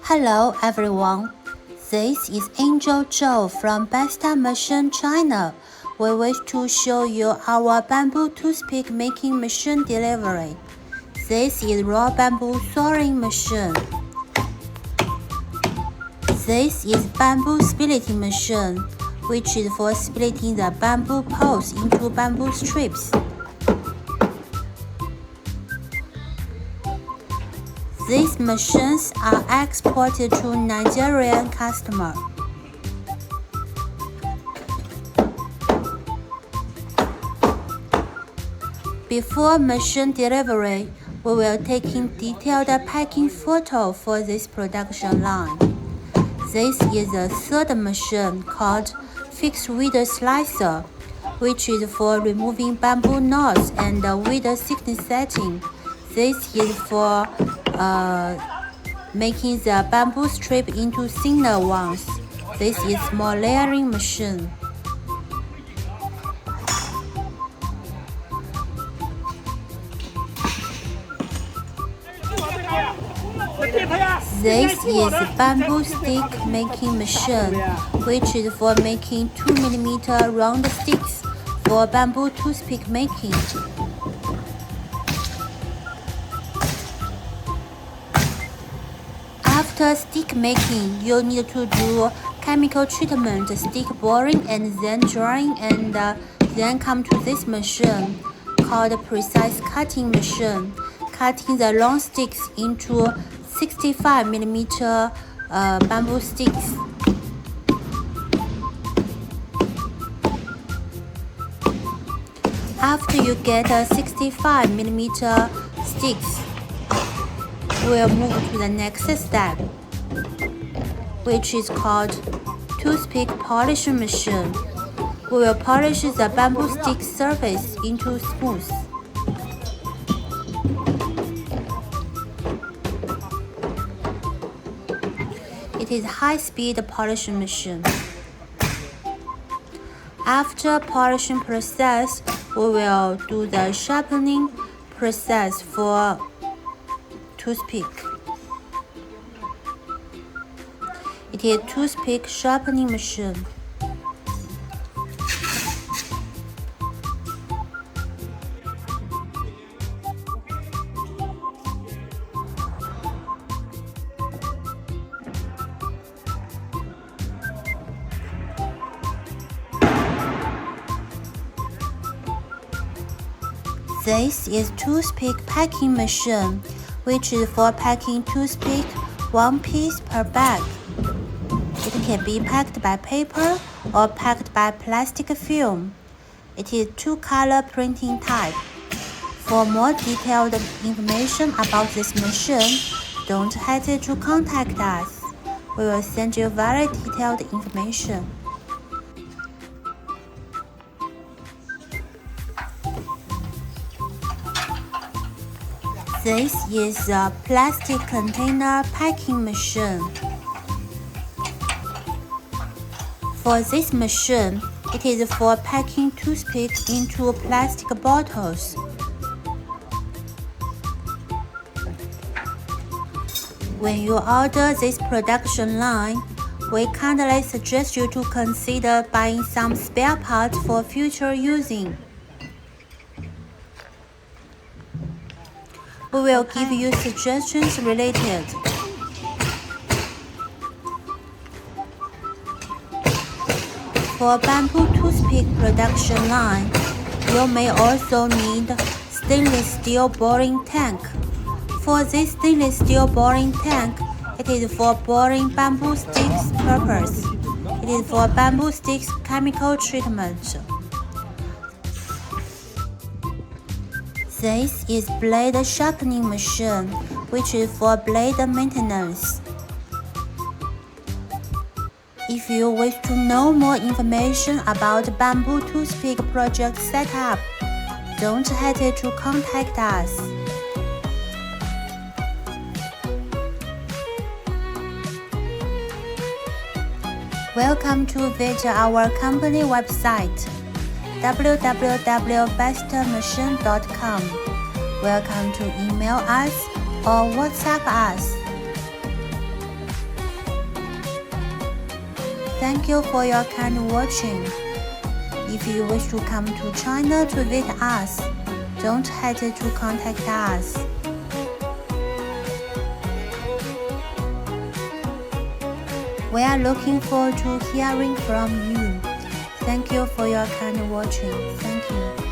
Hello everyone, this is Angel Zhou from Besta Machine China. We wish to show you our bamboo toothpick making machine delivery. This is raw bamboo sawing machine. This is bamboo splitting machine, which is for splitting the bamboo poles into bamboo strips. These machines are exported to Nigerian customers. Before machine delivery, we will take detailed packing photo for this production line. This is the third machine called fixed width slicer, which is for removing bamboo knots and width thickness setting. This is for making the bamboo strip into thinner ones. This is small layering machine. This is bamboo stick making machine, which is for making 2 mm round sticks for bamboo toothpick making. After stick making, you need to do chemical treatment, stick boring, and then drying, and then come to this machine called precise cutting machine, cutting the long sticks into 65 mm bamboo sticks. After you get 65 mm sticks, we'll move to the next step, which is called toothpick polishing machine. We will polish the bamboo stick surface into smooth. It is high-speed polishing machine. After polishing process, we will do the sharpening process for toothpick. It is toothpick sharpening machine. This is toothpick packing machine, which is for packing toothpick one piece per bag. It can be packed by paper or packed by plastic film. It is two-color printing type. For more detailed information about this machine, don't hesitate to contact us. We will send you very detailed information. This is a plastic container packing machine. For this machine, it is for packing toothpick into plastic bottles. When you order this production line, we kindly suggest you to consider buying some spare parts for future using. We will give you suggestions related. For bamboo toothpick production line, you may also need stainless steel boring tank. For this stainless steel boring tank, it is for boring bamboo sticks purpose. It is for bamboo sticks chemical treatment. This is blade sharpening machine, which is for blade maintenance. If you wish to know more information about bamboo toothpick project setup, don't hesitate to contact us. Welcome to visit our company website www.bestamachine.com. Welcome to email us or WhatsApp us. Thank you for your kind watching. If you wish to come to China to visit us, don't hesitate to contact us. We are looking forward to hearing from you. Thank you for your kind watching. Thank you.